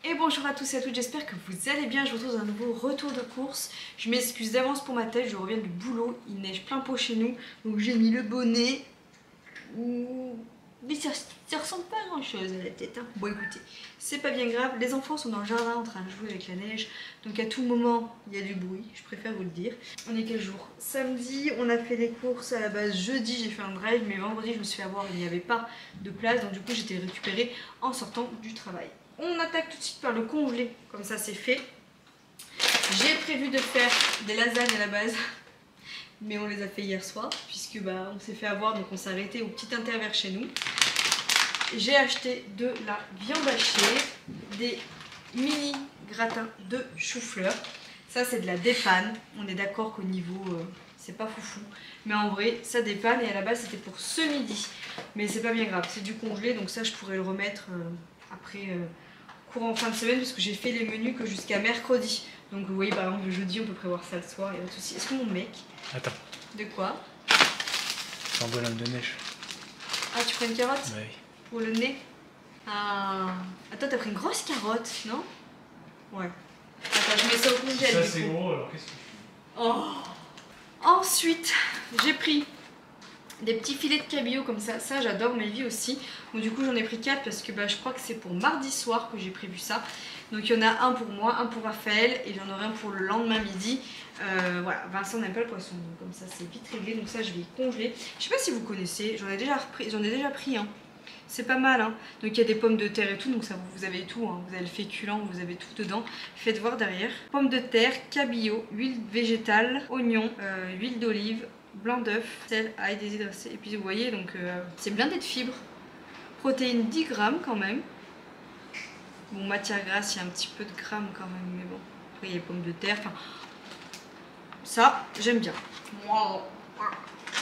Et bonjour à tous et à toutes, j'espère que vous allez bien. Je vous retrouve dans un nouveau retour de course. Je m'excuse d'avance pour ma tête, je reviens du boulot, il neige plein pot chez nous. Donc j'ai mis le bonnet. Mais ça ressemble pas à grand chose à la tête. Hein. Bon écoutez, c'est pas bien grave. Les enfants sont dans le jardin en train de jouer avec la neige. Donc à tout moment, il y a du bruit, je préfère vous le dire. On est quel jour? Samedi, on a fait les courses à la base. Jeudi, j'ai fait un drive, mais vendredi, je me suis fait avoir, il n'y avait pas de place. Donc du coup, j'étais récupérée en sortant du travail. On attaque tout de suite par le congelé, comme ça c'est fait. J'ai prévu de faire des lasagnes à la base, mais on les a fait hier soir, puisque on s'est fait avoir, donc on s'est arrêté au petit intervers chez nous. J'ai acheté de la viande hachée, des mini gratins de chou-fleur. Ça c'est de la dépanne, on est d'accord qu'au niveau, c'est pas foufou. Mais en vrai, ça dépanne et à la base c'était pour ce midi. Mais c'est pas bien grave, c'est du congelé, donc ça je pourrais le remettre après... en fin de semaine parce que j'ai fait les menus que jusqu'à mercredi. Donc vous voyez par exemple le jeudi on peut prévoir ça le soir et autre aussi. Est-ce que mon mec... Attends. De quoi? C'est un bonhomme de neige. Ah tu prends une carotte? Oui. Pour le nez? Ah... Attends t'as pris une grosse carotte, non? Ouais. Attends je mets ça au congèle. Ça c'est gros alors qu'est-ce que tu fais? Oh. Ensuite j'ai pris des petits filets de cabillaud comme ça, ça j'adore mes vies aussi. Donc du coup j'en ai pris 4 parce que je crois que c'est pour mardi soir que j'ai prévu ça. Donc il y en a un pour moi, un pour Raphaël et j'en aurai un pour le lendemain midi. Voilà, Vincent n'aime pas le poisson, donc comme ça c'est vite réglé, donc ça je vais y congeler. Je sais pas si vous connaissez, j'en ai déjà pris un. C'est pas mal hein. Donc il y a des pommes de terre et tout, donc ça vous avez tout hein. Vous avez le féculent, vous avez tout dedans. Faites voir derrière. Pommes de terre, cabillaud, huile végétale, oignon, huile d'olive, blanc d'œuf, sel, ail déshydraté. Et puis vous voyez, donc c'est blindé de fibres. Protéines 10 grammes quand même. Bon, matière grasse, il y a un petit peu de grammes quand même, mais bon. Après, il y a les pommes de terre. Enfin, ça, j'aime bien.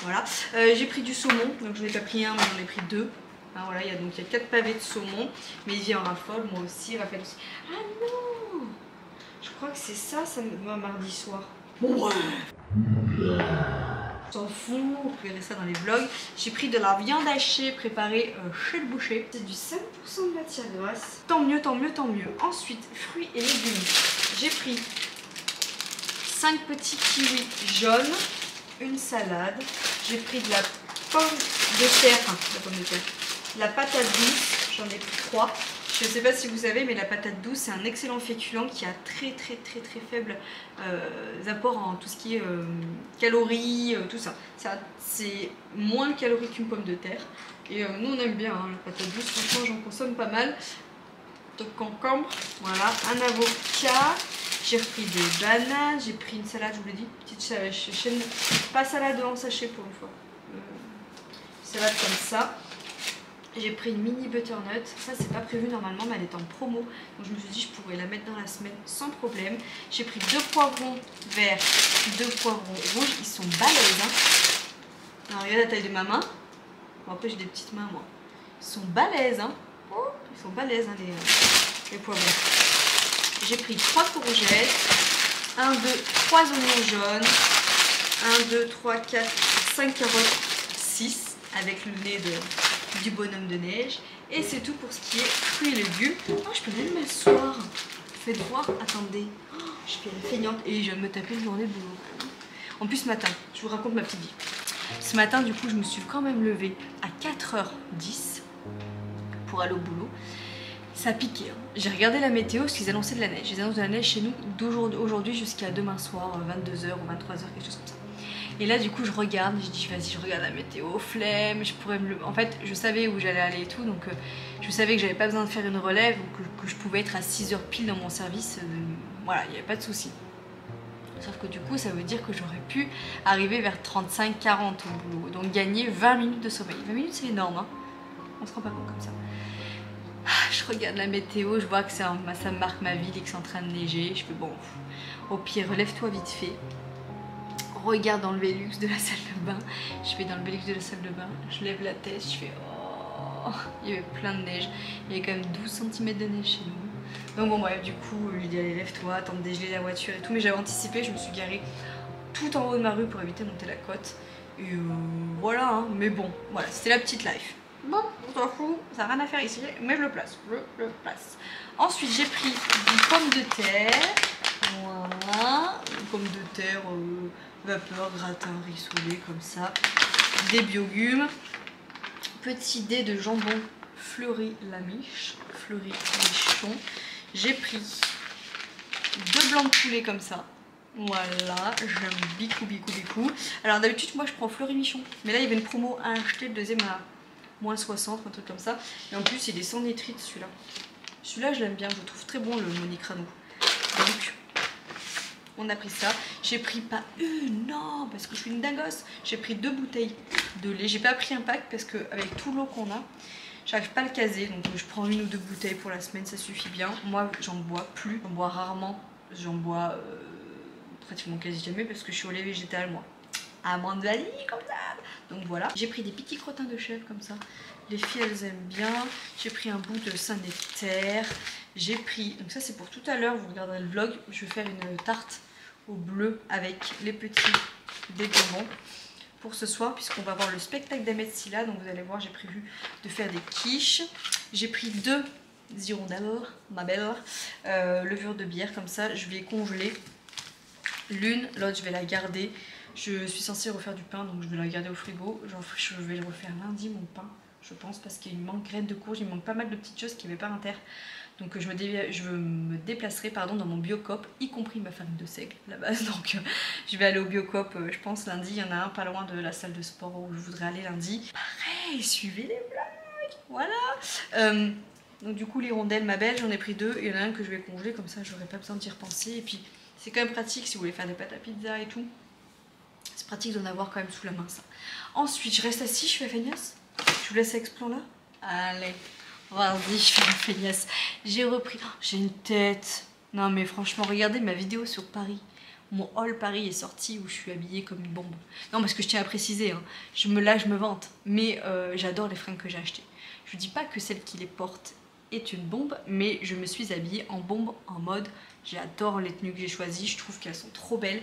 Voilà. J'ai pris du saumon, donc je n'en ai pas pris un, mais j'en ai pris 2. Hein, voilà, il y a 4 pavés de saumon, mais il vient en raffole, moi aussi, Raphaël aussi. Ah non! Je crois que c'est ça mardi soir. Ouais! S'en fout, vous verrez ça dans les vlogs. J'ai pris de la viande hachée préparée chez le boucher. C'est du 5% de matière grasse. Tant mieux, tant mieux, tant mieux. Ensuite, fruits et légumes. J'ai pris 5 petits kiwis jaunes, une salade. J'ai pris de la pomme de terre, la patate douce, j'en ai pris 3. Je ne sais pas si vous savez, mais la patate douce, c'est un excellent féculent qui a très faible apport en tout ce qui est calories, tout ça. C'est moins de calories qu'une pomme de terre. Et nous, on aime bien hein, la patate douce. Franchement, j'en consomme pas mal. Donc, concombre, voilà, un avocat. J'ai repris des bananes. J'ai pris une salade, je vous l'ai dit. Petite chaîne, pas salade en sachet pour une fois. Salade comme ça. J'ai pris une mini butternut, ça c'est pas prévu normalement mais elle est en promo. Donc je me suis dit je pourrais la mettre dans la semaine sans problème. J'ai pris 2 poivrons verts, 2 poivrons rouges, ils sont balèzes hein. Alors regardez la taille de ma main. Bon après j'ai des petites mains moi. Ils sont balèzes hein. Oh, ils sont balèzes hein, les poivrons. J'ai pris 3 courgettes, 1, 2, 3 oignons jaunes, 1, 2, 3, 4, 5 carottes, 6 avec le nez du bonhomme de neige. Et c'est tout pour ce qui est fruits et légumes. Oh, je peux même m'asseoir. Faites voir, attendez. Oh, je fais la feignante et je viens de me taper une journée de boulot. En plus ce matin, je vous raconte ma petite vie. Ce matin du coup je me suis quand même levée à 4h10 pour aller au boulot. Ça a piqué. Hein. J'ai regardé la météo parce qu'ils annonçaient de la neige. Ils annoncent de la neige chez nous d'aujourd'hui jusqu'à demain soir, 22h ou 23h, quelque chose comme ça. Et là du coup je regarde, je dis vas-y je regarde la météo, flemme, je pourrais me... En fait je savais où j'allais aller et tout, donc je savais que j'avais pas besoin de faire une relève, ou que je pouvais être à 6h pile dans mon service, voilà, il n'y avait pas de souci. Sauf que du coup ça veut dire que j'aurais pu arriver vers 35-40 au boulot, donc gagner 20 minutes de sommeil. 20 minutes c'est énorme, hein. On se rend pas compte comme ça. Je regarde la météo, je vois que ça me marque ma ville et que c'est en train de neiger, je fais bon, au pire relève-toi vite fait. Regarde dans le Velux de la salle de bain. Je vais dans le Velux de la salle de bain, je lève la tête, je fais oh, il y avait plein de neige. Il y avait quand même 12 cm de neige chez nous. Donc bon bref, du coup, lui dit allez lève-toi, tente de dégeler la voiture et tout. Mais j'avais anticipé, je me suis garée tout en haut de ma rue pour éviter de monter la côte. Et voilà, hein. Mais bon, voilà, c'était la petite life. Bon, on s'en fout, ça n'a rien à faire ici, mais je le place. Ensuite, j'ai pris des pommes de terre. Voilà, pommes de terre, vapeur, gratin, rissolé, comme ça. Des biogumes. Petit dé de jambon fleuri lamiche, fleuri michon. J'ai pris 2 blancs de poulet comme ça. Voilà, j'aime bicou. Alors d'habitude moi je prends fleuri michon, mais là il y avait une promo à acheter, le deuxième à moins 60, un truc comme ça. Et en plus il est sans nitrite celui-là. Celui-là je l'aime bien, je le trouve très bon, le Monicrano. Donc on a pris ça. J'ai pris pas une, non, parce que je suis une dingosse. J'ai pris 2 bouteilles de lait. J'ai pas pris un pack parce que avec tout l'eau qu'on a, j'arrive pas à le caser. Donc je prends 1 ou 2 bouteilles pour la semaine, ça suffit bien. Moi j'en bois plus, j'en bois rarement. J'en bois pratiquement quasi jamais parce que je suis au lait végétal moi. Amande vanille comme ça. Donc voilà. J'ai pris des petits crottins de chèvre comme ça. Les filles elles aiment bien. J'ai pris un bout de Saint-Nectaire. J'ai pris, donc ça c'est pour tout à l'heure, vous regarderez le vlog, je vais faire une tarte au bleu avec les petits des bonbons pour ce soir puisqu'on va voir le spectacle d'Ahmed Silla. Donc vous allez voir, j'ai prévu de faire des quiches. J'ai pris 2 hirondelles, ma belle, levure de bière comme ça, je vais congeler l'une, l'autre je vais la garder. Je suis censée refaire du pain donc je vais la garder au frigo. Je vais le refaire lundi mon pain, je pense, parce qu'il me manque graines de courge, il me manque pas mal de petites choses qu'il n'y avait pas à l'intérieur. Donc je me déplacerai dans mon Biocop, y compris ma farine de seigle à la base. Donc je vais aller au Biocop, je pense lundi. Il y en a un pas loin de la salle de sport où je voudrais aller lundi. Pareil, suivez les blagues. Voilà. Donc du coup les rondelles, ma belle, j'en ai pris 2. Il y en a un que je vais congeler, comme ça j'aurai pas besoin d'y repenser. Et puis c'est quand même pratique si vous voulez faire des pâtes à pizza et tout. C'est pratique d'en avoir quand même sous la main ça. Ensuite je reste assise, je fais la feignasse. Je vous laisse avec ce plan là. Allez. Vas-y, je fais la feignasse. J'ai repris. Oh, j'ai une tête. Non, mais franchement, regardez ma vidéo sur Paris. Mon haul Paris est sorti où je suis habillée comme une bombe. Non, parce que je tiens à préciser, hein, je me vante. Mais j'adore les fringues que j'ai achetées. Je vous dis pas que celle qui les porte est une bombe, mais je me suis habillée en bombe, en mode. J'adore les tenues que j'ai choisies. Je trouve qu'elles sont trop belles.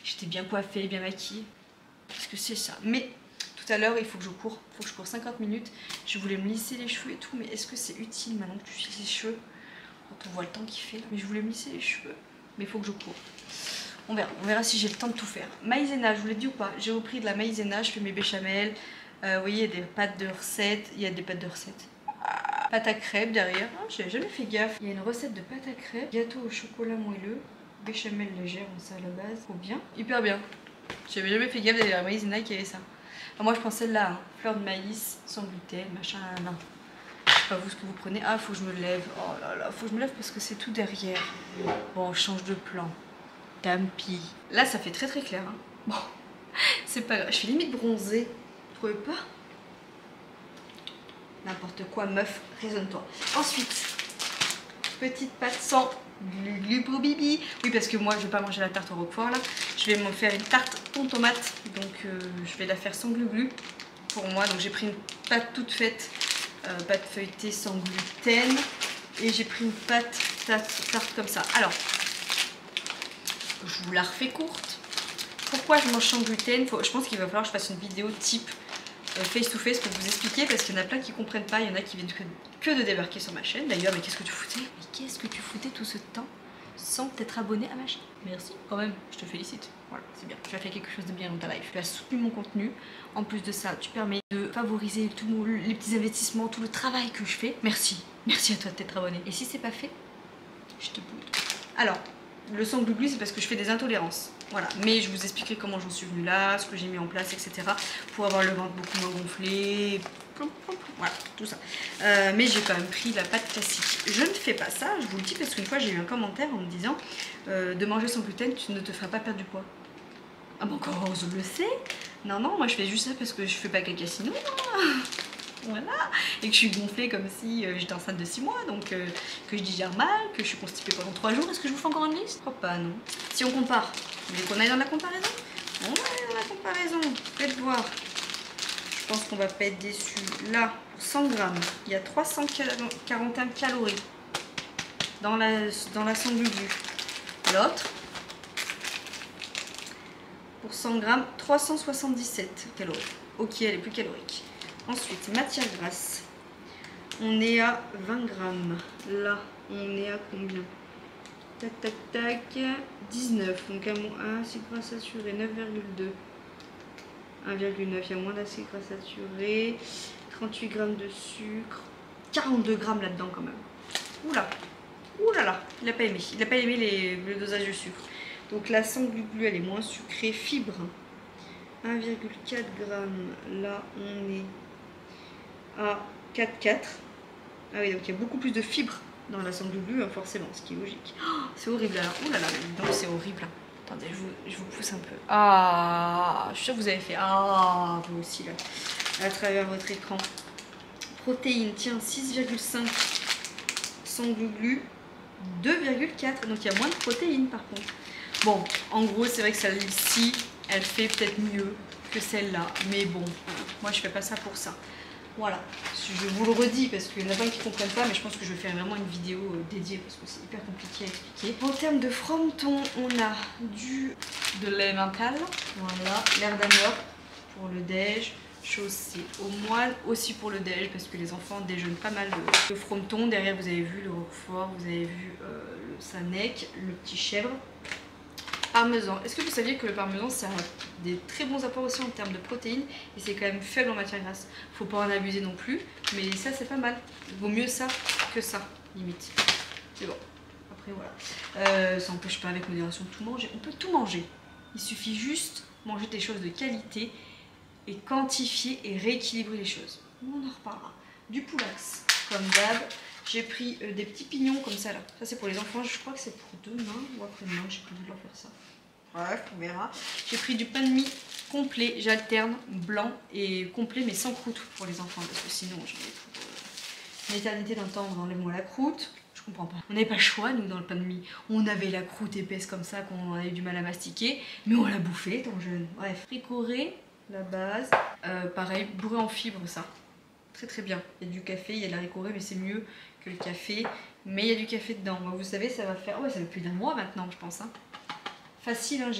J'étais bien coiffée, bien maquillée. Parce que c'est ça. Mais tout à l'heure il faut que je cours, 50 minutes. Je voulais me lisser les cheveux et tout, mais est-ce que c'est utile maintenant que tu lisses les cheveux quand on voit le temps qu'il fait là? Mais je voulais me lisser les cheveux, mais il faut que je cours. On verra si j'ai le temps de tout faire. Maïzena, je vous l'ai dit ou pas, j'ai repris de la maïzena, je fais mes béchamel. Vous voyez, il y a des pâtes de recettes, pâte à crêpes derrière. Ah, j'avais jamais fait gaffe. Il y a une recette de pâte à crêpes, gâteau au chocolat moelleux, béchamel légère, ça à la base. Trop bien, hyper bien. J'avais jamais fait gaffe d'aller à la maïzena qui avait ça. Alors moi je prends celle-là, hein. Fleur de maïs, sans gluten, machin, non. Je sais pas vous ce que vous prenez. Ah, faut que je me lève. Oh là là, faut que je me lève parce que c'est tout derrière. Bon, je change de plan. Tant pis. Là, ça fait très très clair. Hein. Bon, c'est pas grave. Je suis limite bronzée. Vous trouvez pas? N'importe quoi, meuf, raisonne-toi. Ensuite, petite pâte sans glu pour Bibi. Oui, parce que moi, je vais pas manger la tarte au roquefort là. Je vais me faire une tarte aux tomates. Donc, je vais la faire sans glu pour moi. Donc, j'ai pris une pâte toute faite, pâte feuilletée sans gluten. Et j'ai pris une pâte tarte comme ça. Alors, je vous la refais courte. Pourquoi je mange sans gluten? Je pense qu'il va falloir que je fasse une vidéo type face to face pour vous expliquer, parce qu'il y en a plein qui comprennent pas, il y en a qui viennent que de débarquer sur ma chaîne. D'ailleurs, mais qu'est-ce que tu foutais? Mais qu'est-ce que tu foutais tout ce temps sans t'être abonné à ma chaîne? Merci quand même, je te félicite. Voilà, c'est bien, tu as fait quelque chose de bien dans ta life. Tu as soutenu mon contenu. En plus de ça, tu permets de favoriser les petits investissements, tout le travail que je fais. Merci, merci à toi de t'être abonné. Et si c'est pas fait, je te boude. Alors, le sang glu c'est parce que je fais des intolérances. Voilà, mais je vous expliquerai comment j'en suis venue là, ce que j'ai mis en place, etc. pour avoir le ventre beaucoup moins gonflé. Voilà, tout ça. Mais j'ai quand même pris la pâte classique. Je ne fais pas ça, je vous le dis, parce qu'une fois j'ai eu un commentaire en me disant de manger sans gluten, tu ne te feras pas perdre du poids. Ah bon, encore je le sais. Non, non, moi je fais juste ça parce que je fais pas caca sinon. Voilà, et que je suis gonflée comme si j'étais enceinte de 6 mois, donc que je digère mal, que je suis constipée pendant 3 jours. Est-ce que je vous fais encore une liste? Je crois pas, non. Si on compare, vous voulez qu'on aille dans la comparaison? On va aller dans la comparaison, faites voir. Je pense qu'on va pas être déçus. Là, pour 100 grammes, il y a 341 calories dans la sanglier. L'autre, pour 100 grammes, 377 calories. Ok, elle est plus calorique. Ensuite, matière grasse. On est à 20 grammes. Là, on est à combien? Tac, tac, tac. 19. Donc, acide gras saturé, 9,2. 1,9. Il y a moins d'acide gras saturé. 38 grammes de sucre. 42 grammes là-dedans, quand même. Oula. Ouh là là. Il n'a pas aimé. Il n'a pas aimé le dosage de sucre. Donc, la sang glu-glu, elle est moins sucrée. Fibre. 1,4 g. Là, on est à 4,4. Ah oui, donc il y a beaucoup plus de fibres dans la sang glu-glu, hein, forcément, ce qui est logique. Oh, c'est horrible là. Ouh là là, donc c'est horrible. Attendez, je vous pousse un peu. Ah, je suis sûre que vous avez fait. Ah, vous aussi là, à travers votre écran. Protéines, tiens, 6,5. Sang glu-glu, 2,4. Donc il y a moins de protéines par contre. Bon, en gros, c'est vrai que celle-ci, elle fait peut-être mieux que celle-là. Mais bon, moi je fais pas ça pour ça. Voilà, je vous le redis parce qu'il y en a plein qui ne comprennent pas, mais je pense que je vais faire vraiment une vidéo dédiée parce que c'est hyper compliqué à expliquer. En termes de frometon, on a de lait mental, voilà, l'air d'amour pour le déj, chaussée au moelle aussi pour le déj parce que les enfants déjeunent pas mal de frometon. Derrière, vous avez vu le roquefort, vous avez vu le sanec, le petit chèvre. Parmesan. Est-ce que vous saviez que le parmesan ça a des très bons apports aussi en termes de protéines et c'est quand même faible en matière grasse. Faut pas en abuser non plus, mais ça c'est pas mal. Il vaut mieux ça que ça, limite. C'est bon. Après voilà. Ça n'empêche pas avec modération de tout manger. On peut tout manger. Il suffit juste manger des choses de qualité et quantifier et rééquilibrer les choses. On en reparlera. Du poulax, comme d'hab. J'ai pris des petits pignons comme ça là. Ça c'est pour les enfants, je crois que c'est pour demain ou après-demain, j'ai prévu de leur faire ça. Bref, on verra. J'ai pris du pain de mie complet, j'alterne blanc et complet mais sans croûte pour les enfants parce que sinon j'en ai pour une éternité d'un temps, on enlève moi la croûte. Je comprends pas. On n'avait pas le choix nous dans le pain de mie. On avait la croûte épaisse comme ça qu'on avait du mal à mastiquer, mais on l'a bouffé étant jeune. Bref, fricoré, la base. Pareil, bourré en fibres ça. Très très bien. Il y a du café, il y a de la ricorée, mais c'est mieux que le café. Mais il y a du café dedans. Moi, vous savez, ça va faire... Ouais, ça fait plus d'un mois maintenant, je pense. Hein. Facile, hein,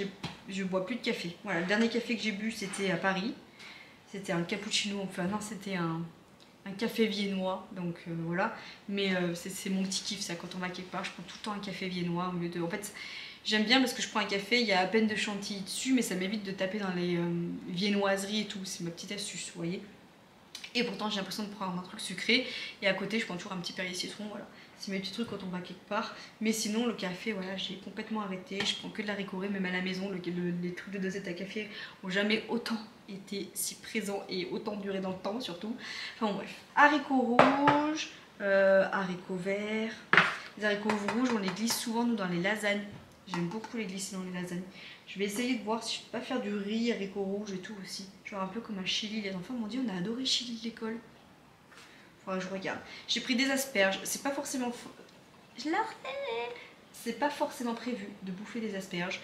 je bois plus de café. Voilà, le dernier café que j'ai bu, c'était à Paris. C'était un cappuccino. Enfin, non, c'était un café viennois. Donc, voilà. Mais c'est mon petit kiff, ça. Quand on va quelque part, je prends tout le temps un café viennois au lieu de... En fait, j'aime bien parce que je prends un café, il y a à peine de chantilly dessus, mais ça m'évite de taper dans les viennoiseries et tout. C'est ma petite astuce, vous voyez. Et pourtant j'ai l'impression de prendre un truc sucré. Et à côté je prends toujours un petit Perrier citron, voilà. C'est mes petits trucs quand on va quelque part. Mais sinon le café, voilà, j'ai complètement arrêté. Je prends que de la ricorée, même à la maison. Les trucs de dosette à café ont jamais autant été si présents et autant duré dans le temps surtout. Enfin bref. Haricots rouges, haricots verts. Les haricots rouges on les glisse souvent nous dans les lasagnes. J'aime beaucoup les glisser dans les lasagnes. Je vais essayer de voir si je peux pas faire du riz, haricots rouges et tout aussi. Genre un peu comme un chili. Les enfants m'ont dit on a adoré chili de l'école. Faudra que je regarde. J'ai pris des asperges. C'est pas forcément... C'est pas forcément prévu de bouffer des asperges.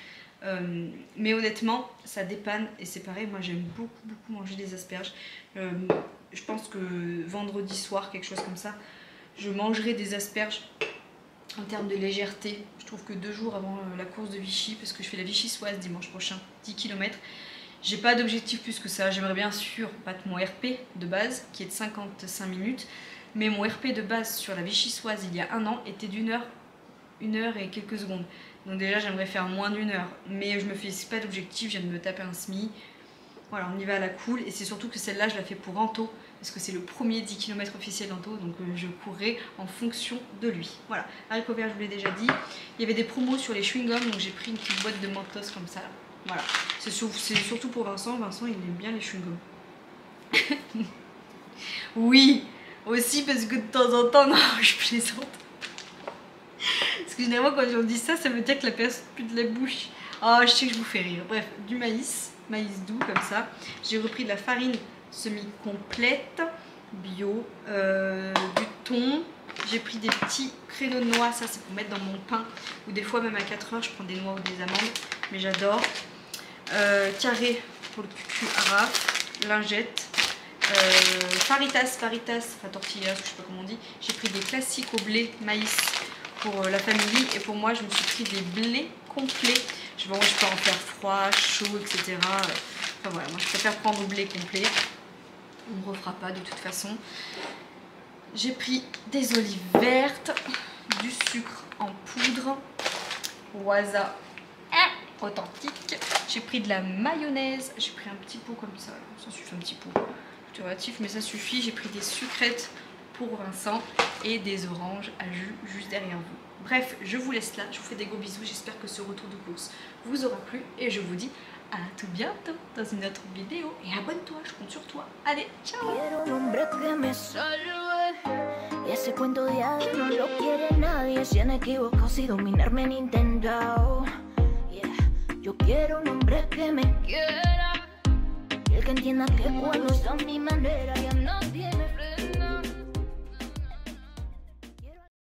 Mais honnêtement, ça dépanne. Et c'est pareil, moi j'aime beaucoup manger des asperges. Je pense que vendredi soir, quelque chose comme ça, je mangerai des asperges. En termes de légèreté, je trouve que 2 jours avant la course de Vichy, parce que je fais la Vichysoise dimanche prochain, 10 km, j'ai pas d'objectif plus que ça. J'aimerais bien sûr battre mon RP de base, qui est de 55 minutes, mais mon RP de base sur la Vichysoise il y a 1 an était d'1 heure, 1 heure et quelques secondes. Donc déjà j'aimerais faire moins d'1 heure, mais je me fais pas d'objectif, je viens de me taper un SMI. Voilà, on y va à la cool, et c'est surtout que celle-là je la fais pour Anto, parce que c'est le premier 10 km officiel d'Anto, donc je courrai en fonction de lui. Voilà, haricots verts je vous l'ai déjà dit. Il y avait des promos sur les chewing-gums, donc j'ai pris une petite boîte de Mentos comme ça. Là. Voilà, c'est surtout pour Vincent. Vincent il aime bien les chewing-gums. Oui, aussi parce que de temps en temps, non je plaisante. Parce que généralement quand on dit ça, ça veut dire que la personne pue de la bouche. Ah, je sais que je vous fais rire. Bref, du maïs doux comme ça. J'ai repris de la farine semi-complète, bio, du thon. J'ai pris des petits créneaux de noix, ça c'est pour mettre dans mon pain. Ou des fois même à 4 heures je prends des noix ou des amandes, mais j'adore. Carré pour le cucu arabe, lingette. Faritas, enfin tortillas, je sais pas comment on dit. J'ai pris des classiques au blé, maïs pour la famille. Et pour moi je me suis pris des blés complets. Je peux en faire froid, chaud, etc. Enfin voilà, moi je préfère prendre au blé complet. On ne refera pas de toute façon. J'ai pris des olives vertes, du sucre en poudre, au hasard authentique. J'ai pris de la mayonnaise, j'ai pris un petit pot comme ça, ça suffit, un petit pot, c'est relatif mais ça suffit. J'ai pris des sucrètes pour Vincent et des oranges à jus juste derrière vous. Bref, je vous laisse là, je vous fais des gros bisous, j'espère que ce retour de course vous aura plu et je vous dis à tout bientôt dans une autre vidéo et abonne-toi, je compte sur toi. Allez, ciao. Y ese cuento de hadas no lo quiere nadie. Se han equivocado si dominarme han intentado. Yeah. Yo quiero un hombre que me quiera, y el que entienda que cuando está a mi manera ya no tiene.